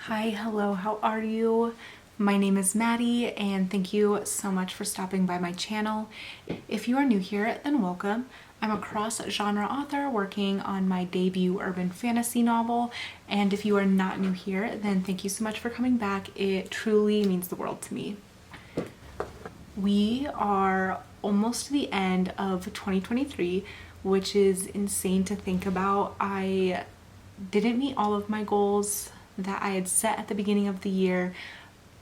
Hi, hello, how are you? My name is Maddie and thank you so much for stopping by my channel. If you are new here, then welcome. I'm a cross-genre author working on my debut urban fantasy novel, and if you are not new here, then thank you so much for coming back. It truly means the world to me. We are almost to the end of 2023, which is insane to think about. I didn't meet all of my goals that I had set at the beginning of the year,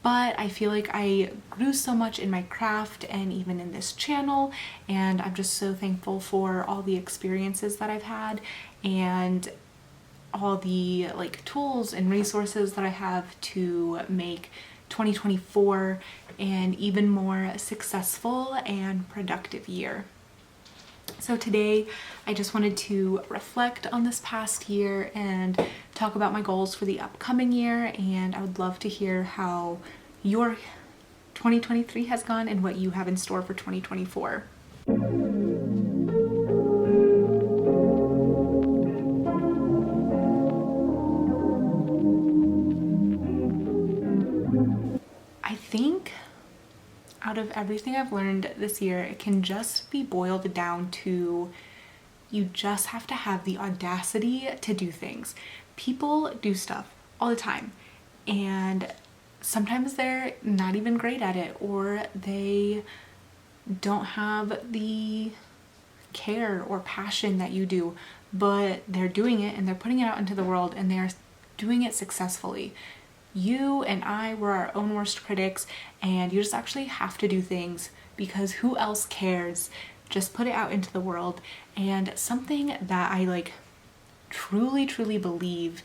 but I feel like I grew so much in my craft and even in this channel, and I'm just so thankful for all the experiences that I've had and all the tools and resources that I have to make 2024 an even more successful and productive year. So today I just wanted to reflect on this past year and talk about my goals for the upcoming year, and I would love to hear how your 2023 has gone and what you have in store for 2024. I think out of everything I've learned this year, it can just be boiled down to you just have to have the audacity to do things. People do stuff all the time, and sometimes they're not even great at it, or they don't have the care or passion that you do, but they're doing it and they're putting it out into the world and they're doing it successfully. You and I were our own worst critics, and you just actually have to do things because who else cares? Just put it out into the world. And something that I truly believe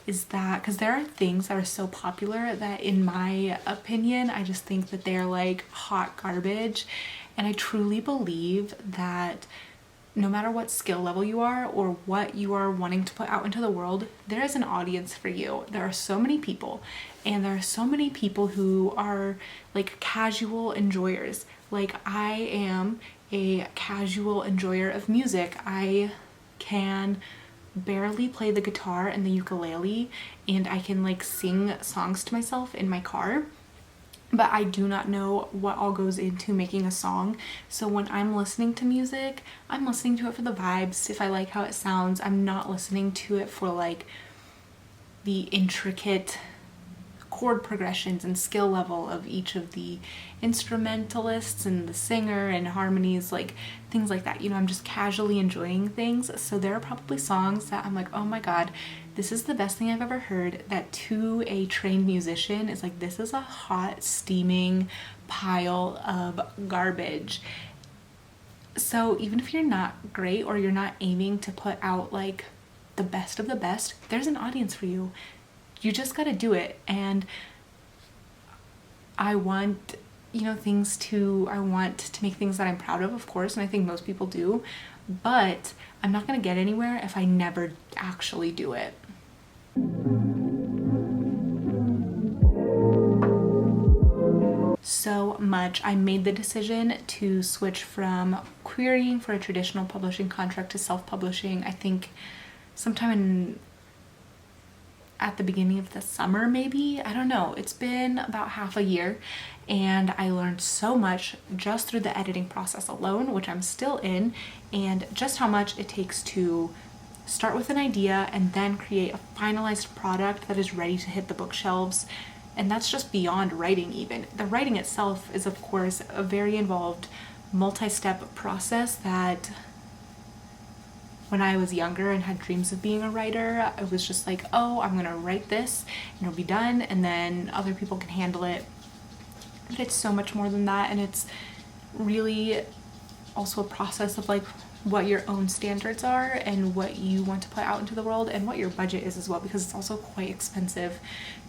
is that, because there are things that are so popular that in my opinion I just think that they're like hot garbage, and I truly believe that no matter what skill level you are or what you are wanting to put out into the world, there is an audience for you. There are so many people, and there are so many people who are like casual enjoyers. Like I am a casual enjoyer of music. I can barely play the guitar and the ukulele, and I can sing songs to myself in my car, but I do not know what all goes into making a song. So when I'm listening to music, I'm listening to it for the vibes. If I like how it sounds, I'm not listening to it for the intricate chord progressions and skill level of each of the instrumentalists and the singer and harmonies, things like that. I'm just casually enjoying things. So there are probably songs that I'm like, oh my god, this is the best thing I've ever heard, that to a trained musician is this is a hot steaming pile of garbage. So even if you're not great or you're not aiming to put out the best of the best, there's an audience for you. You just got to do it. And I want I want to make things that I'm proud of course, and I think most people do, but I'm not going to get anywhere if I never actually do it. So much. I made the decision to switch from querying for a traditional publishing contract to self-publishing, I think sometime at the beginning of the summer, maybe. I don't know. It's been about half a year, and I learned so much just through the editing process alone, which I'm still in, and just how much it takes to start with an idea and then create a finalized product that is ready to hit the bookshelves. And that's just beyond writing even. The writing itself is, of course, a very involved multi-step process that when I was younger and had dreams of being a writer, I was just like, oh, I'm gonna write this and it'll be done, and then other people can handle it. But it's so much more than that, and it's really also a process of what your own standards are and what you want to put out into the world and what your budget is as well, because it's also quite expensive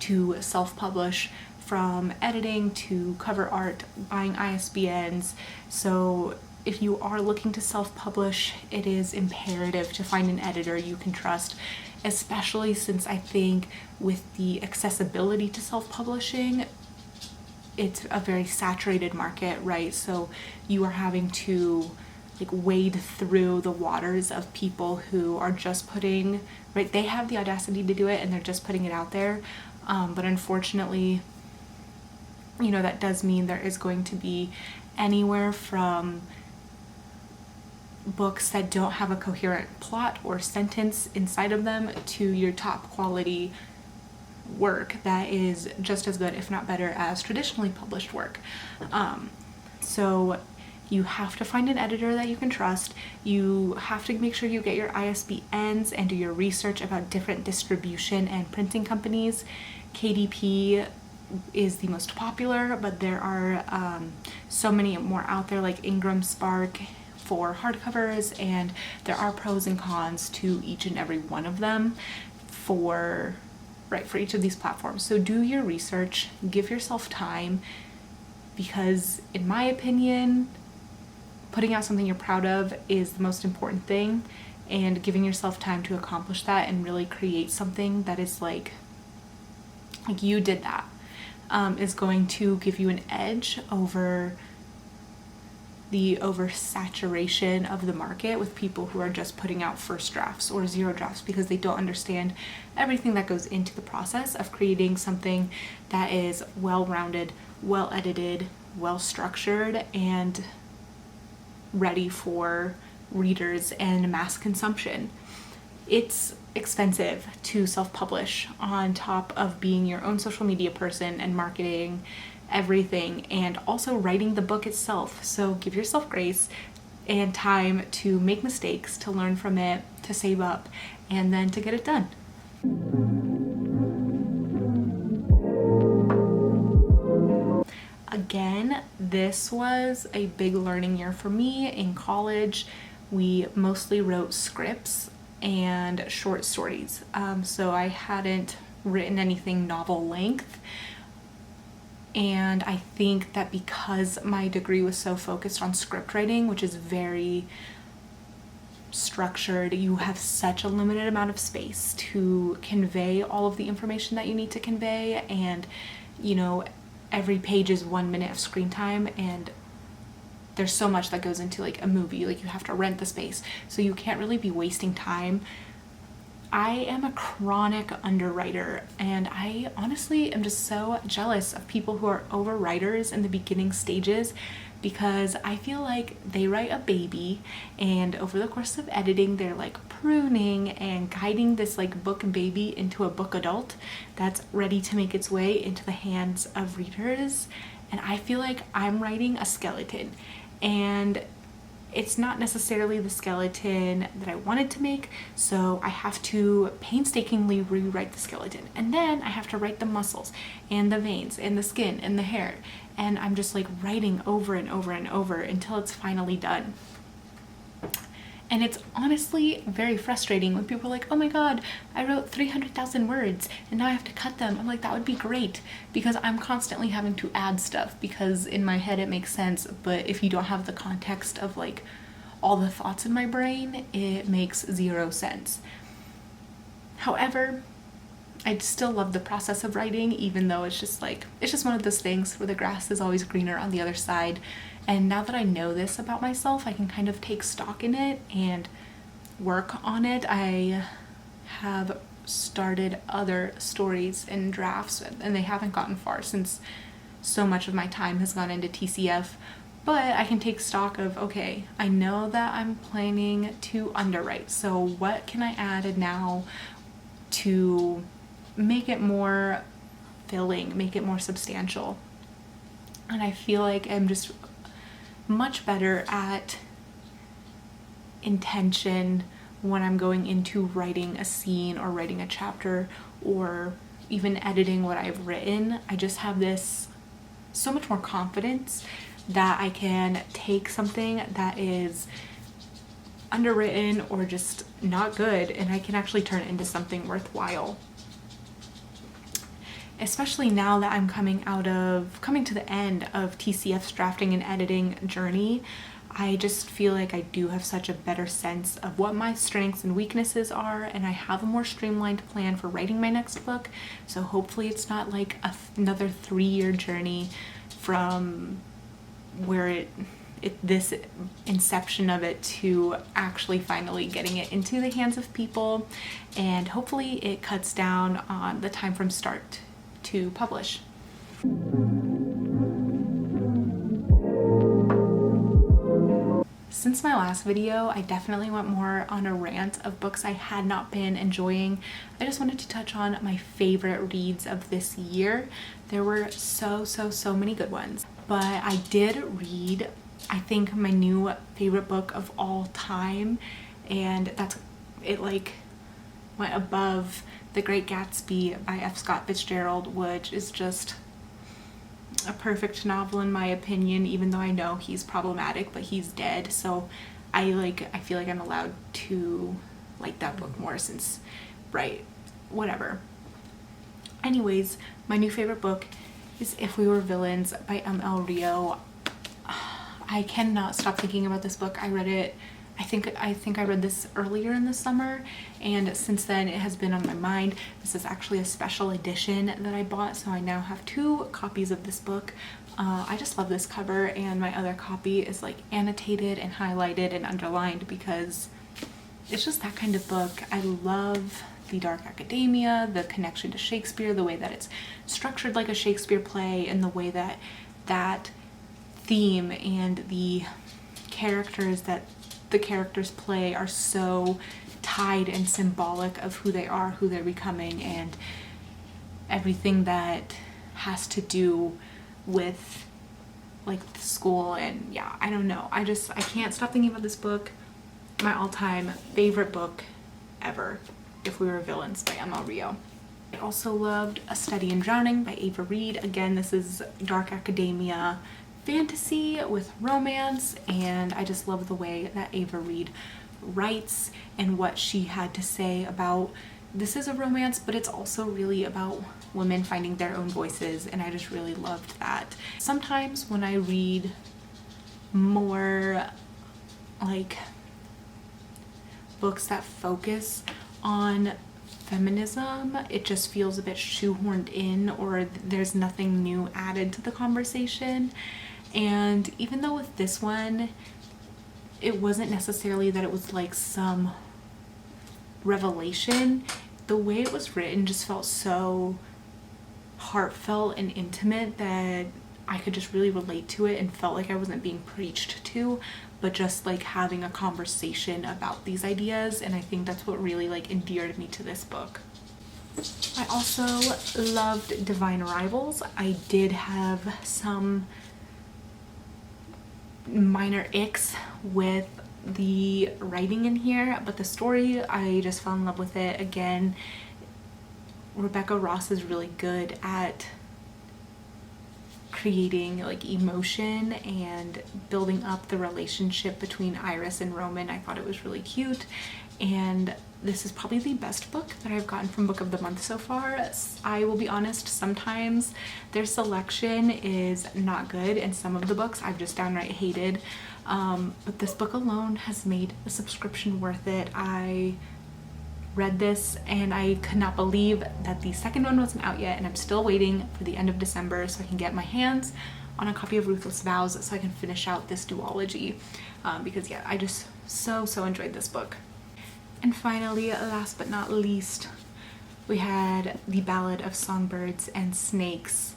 to self-publish, from editing to cover art, buying ISBNs. So if you are looking to self-publish, it is imperative to find an editor you can trust, especially since I think with the accessibility to self-publishing, it's a very saturated market, right? So you are having to like wade through the waters of people who are just putting, right, they have the audacity to do it and they're just putting it out there. But unfortunately, you know, that does mean there is going to be anywhere from books that don't have a coherent plot or sentence inside of them to your top quality work that is just as good, if not better, as traditionally published work. So you have to find an editor that you can trust. You have to make sure you get your ISBNs and do your research about different distribution and printing companies. KDP is the most popular, but there are so many more out there, like Ingram Spark for hardcovers, and there are pros and cons to each and every one of them for each of these platforms. So do your research, give yourself time, because in my opinion, putting out something you're proud of is the most important thing, and giving yourself time to accomplish that and really create something that is like you did that is going to give you an edge over the oversaturation of the market with people who are just putting out first drafts or zero drafts, because they don't understand everything that goes into the process of creating something that is well-rounded, well-edited, well-structured, and ready for readers and mass consumption. It's expensive to self-publish on top of being your own social media person and marketing everything, and also writing the book itself. So give yourself grace and time to make mistakes, to learn from it, to save up, and then to get it done. Again, this was a big learning year for me. In college, we mostly wrote scripts and short stories. So I hadn't written anything novel length. And I think that because my degree was so focused on script writing, which is very structured, you have such a limited amount of space to convey all of the information that you need to convey. And, you know, every page is 1 minute of screen time, and there's so much that goes into like a movie. Like, you have to rent the space, so you can't really be wasting time. I am a chronic underwriter, and I honestly am just so jealous of people who are overwriters in the beginning stages, because I feel like they write a baby, and over the course of editing, they're like pruning and guiding this like book baby into a book adult that's ready to make its way into the hands of readers. And I feel like I'm writing a skeleton, and it's not necessarily the skeleton that I wanted to make, so I have to painstakingly rewrite the skeleton, and then I have to write the muscles and the veins and the skin and the hair, and I'm just like writing over and over and over until it's finally done. And it's honestly very frustrating when people are like, oh my god, I wrote 300,000 words and now I have to cut them. I'm like, that would be great, because I'm constantly having to add stuff, because in my head it makes sense, but if you don't have the context of like all the thoughts in my brain, it makes zero sense. However, I still love the process of writing, even though it's just one of those things where the grass is always greener on the other side. And now that I know this about myself, I can kind of take stock in it and work on it. I have started other stories and drafts, and they haven't gotten far since so much of my time has gone into TCF. But I can take stock of, okay, I know that I'm planning to underwrite, so what can I add now to make it more filling, make it more substantial? And I feel like I'm just much better at intention when I'm going into writing a scene or writing a chapter or even editing what I've written. I just have this so much more confidence that I can take something that is underwritten or just not good, and I can actually turn it into something worthwhile. Especially now that I'm coming to the end of TCF's drafting and editing journey, I just feel like I do have such a better sense of what my strengths and weaknesses are, and I have a more streamlined plan for writing my next book. So hopefully it's not like another 3-year journey from where it this inception of it to actually finally getting it into the hands of people, and hopefully it cuts down on the time from start to publish. Since my last video, I definitely went more on a rant of books I had not been enjoying. I just wanted to touch on my favorite reads of this year. There were so many good ones, but I did read, I think, my new favorite book of all time, and it like went above The Great Gatsby by F. Scott Fitzgerald, which is just a perfect novel in my opinion, even though I know he's problematic, but he's dead, so I feel like I'm allowed to like that book more since, right, whatever. Anyways, my new favorite book is If We Were Villains by M.L. Rio. I cannot stop thinking about this book. I read it, I think I read this earlier in the summer, and since then it has been on my mind. This is actually a special edition that I bought, so I now have 2 copies of this book. I just love this cover, and my other copy is like annotated and highlighted and underlined because it's just that kind of book. I love the dark academia, the connection to Shakespeare, the way that it's structured like a Shakespeare play, and the way that that theme and the characters play are so tied and symbolic of who they are, who they're becoming, and everything that has to do with like the school. And yeah, I don't know, I can't stop thinking about this book. My all-time favorite book ever, If We Were Villains by M.L. Rio. I also loved A Study in Drowning by Ava Reid. Again, this is dark academia fantasy with romance, and I just love the way that Ava Reid writes and what she had to say about this is a romance, but it's also really about women finding their own voices, and I just really loved that. Sometimes when I read more like books that focus on feminism, it just feels a bit shoehorned in, or there's nothing new added to the conversation. And even though with this one, it wasn't necessarily that it was like some revelation, the way it was written just felt so heartfelt and intimate that I could just really relate to it and felt like I wasn't being preached to, but just like having a conversation about these ideas. And I think that's what really like endeared me to this book. I also loved Divine Arrivals. I did have some minor icks with the writing in here, but the story, I just fell in love with it. Again, Rebecca Ross is really good at creating like emotion and building up the relationship between Iris and Roman. I thought it was really cute, and this is probably the best book that I've gotten from Book of the Month so far. I will be honest, sometimes their selection is not good, and some of the books I've just downright hated, but this book alone has made a subscription worth it. I read this and I could not believe that the second one wasn't out yet, and I'm still waiting for the end of December so I can get my hands on a copy of Ruthless Vows so I can finish out this duology, because yeah, I just so enjoyed this book. And finally, last but not least, we had the Ballad of Songbirds and Snakes.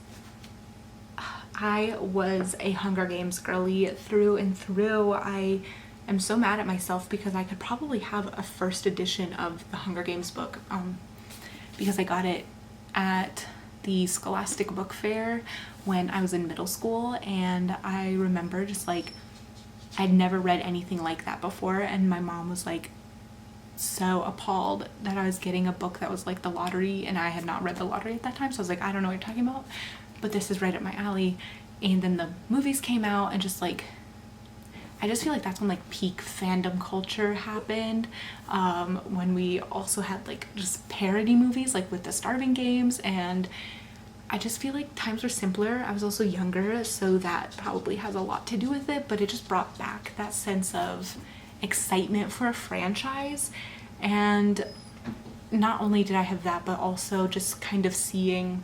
I was a Hunger Games girly through and through. I am so mad at myself because I could probably have a first edition of the Hunger Games book, because I got it at the Scholastic Book Fair when I was in middle school, and I remember just like I'd never read anything like that before, and my mom was like so appalled that I was getting a book that was like the lottery, and I had not read the lottery at that time, so I was like, I don't know what you're talking about, but this is right up my alley. And then the movies came out, and just like I just feel like that's when like peak fandom culture happened, when we also had like just parody movies like with the Starving Games, and I just feel like times were simpler. I was also younger, so that probably has a lot to do with it, but it just brought back that sense of excitement for a franchise. And not only did I have that, but also just kind of seeing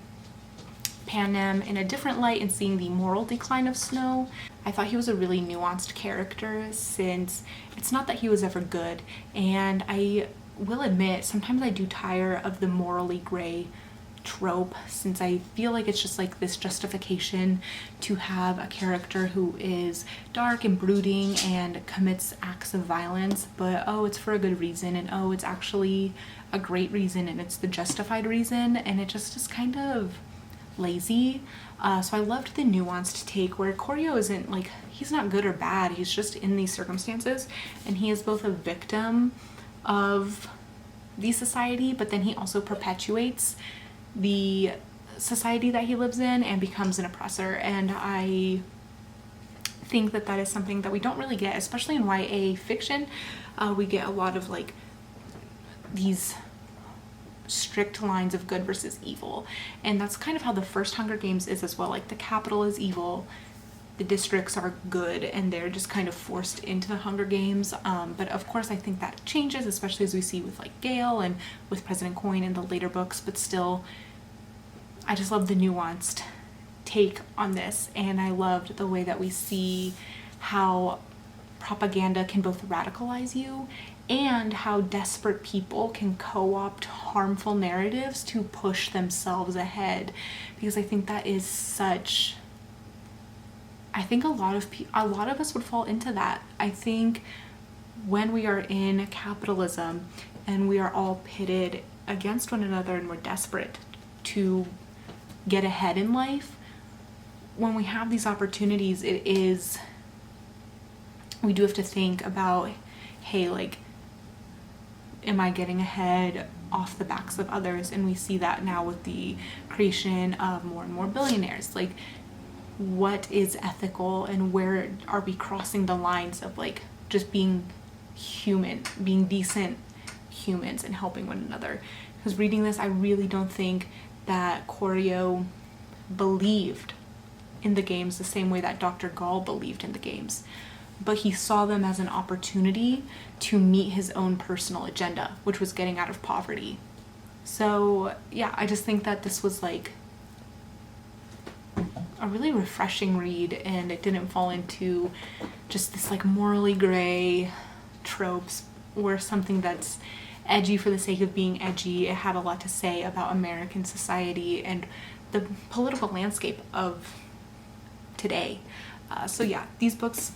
Panem in a different light and seeing the moral decline of Snow. I thought he was a really nuanced character, since it's not that he was ever good, and I will admit sometimes I do tire of the morally gray trope, since I feel like it's just like this justification to have a character who is dark and brooding and commits acts of violence, but oh, it's for a good reason, and oh, it's actually a great reason, and it's the justified reason, and it just is kind of lazy. So I loved the nuanced take where Koryo isn't like, he's not good or bad, he's just in these circumstances, and he is both a victim of the society, but then he also perpetuates the society that he lives in and becomes an oppressor. And I think that that is something that we don't really get, especially in YA fiction. We get a lot of like these strict lines of good versus evil, and that's kind of how the first Hunger Games is as well. Like the capital is evil, the districts are good, and they're just kind of forced into the Hunger Games. But of course I think that changes, especially as we see with like Gale and with President Coin in the later books, but still I just love the nuanced take on this, and I loved the way that we see how propaganda can both radicalize you and how desperate people can co-opt harmful narratives to push themselves ahead, because I think that is such, I think a lot of us would fall into that. I think when we are in capitalism and we are all pitted against one another and we're desperate to get ahead in life, when we have these opportunities, we do have to think about, hey, like, am I getting ahead off the backs of others? And we see that now with the creation of more and more billionaires. Like, what is ethical, and where are we crossing the lines of like just being human, being decent humans and helping one another? Because reading this, I really don't think that Koryo believed in the games the same way that Dr. Gall believed in the games, but he saw them as an opportunity to meet his own personal agenda, which was getting out of poverty. So yeah, I just think that this was like a really refreshing read, and it didn't fall into just this like morally gray tropes or something that's edgy for the sake of being edgy. It had a lot to say about American society and the political landscape of today. So yeah, these books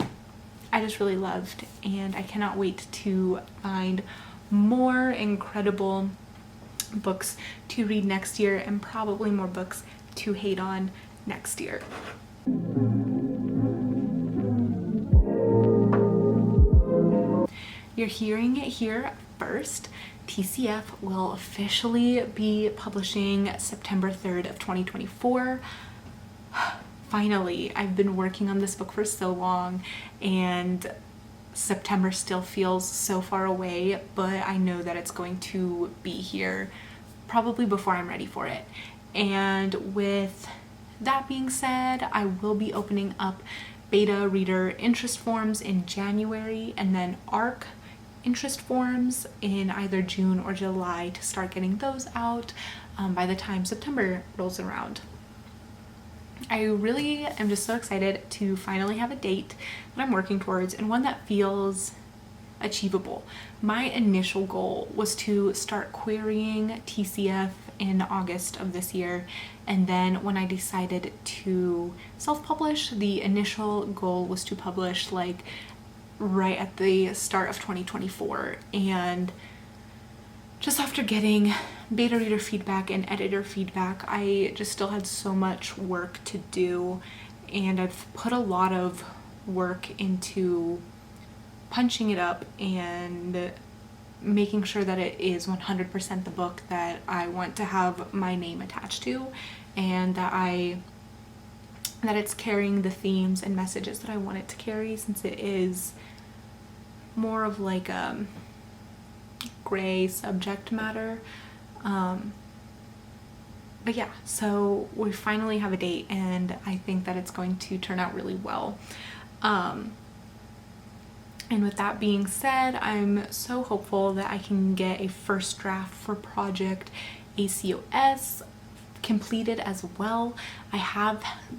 I just really loved, and I cannot wait to find more incredible books to read next year, and probably more books to hate on next year. You're hearing it here first. TCF will officially be publishing September 3rd of 2024. Finally, I've been working on this book for so long, and September still feels so far away, but I know that it's going to be here probably before I'm ready for it. And with that being said, I will be opening up beta reader interest forms in January, and then ARC interest forms in either June or July to start getting those out by the time September rolls around. I really am just so excited to finally have a date that I'm working towards, and one that feels achievable. My initial goal was to start querying TCF in August of this year, and then when I decided to self-publish, the initial goal was to publish like right at the start of 2024. And just after getting beta reader feedback and editor feedback, I just still had so much work to do, and I've put a lot of work into punching it up and making sure that it is 100% the book that I want to have my name attached to, and that it's carrying the themes and messages that I want it to carry, since it is more of like a gray subject matter. But yeah, so we finally have a date, and I think that it's going to turn out really well. And with that being said, I'm so hopeful that I can get a first draft for Project ACOS completed as well.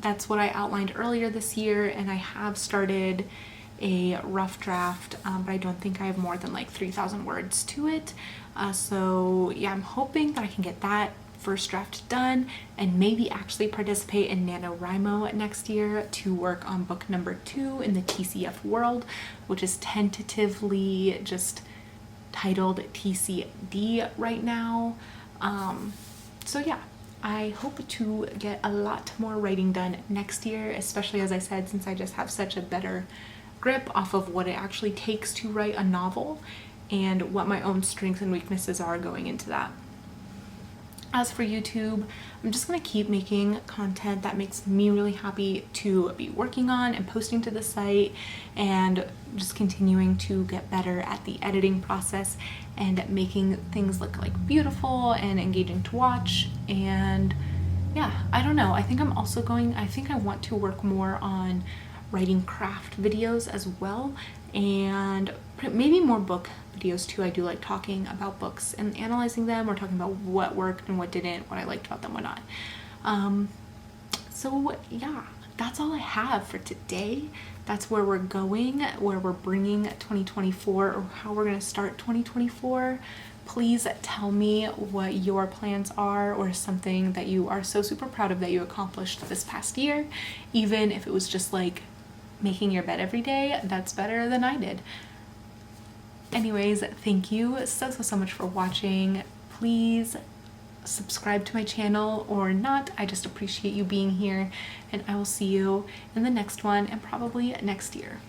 That's what I outlined earlier this year, and I have started a rough draft, but I don't think I have more than like 3,000 words to it. So yeah, I'm hoping that I can get that first draft done and maybe actually participate in NaNoWriMo next year to work on book number 2 in the TCF world, which is tentatively just titled TCD right now. So yeah, I hope to get a lot more writing done next year, especially as I said, since I just have such a better grip off of what it actually takes to write a novel and what my own strengths and weaknesses are going into that. As for YouTube, I'm just gonna keep making content that makes me really happy to be working on and posting to the site, and just continuing to get better at the editing process and making things look like beautiful and engaging to watch. And yeah, I don't know, I think I want to work more on writing craft videos as well, and maybe more book videos too. I do like talking about books and analyzing them, or talking about what worked and what didn't, what I liked about them, what not. So yeah, that's all I have for today. That's where we're going, where we're bringing 2024, or how we're going to start 2024. Please tell me what your plans are, or something that you are so super proud of that you accomplished this past year. Even if it was just like making your bed every day, that's better than I did. Anyways, thank you so much for watching. Please subscribe to my channel or not. I just appreciate you being here, and I will see you in the next one, and probably next year.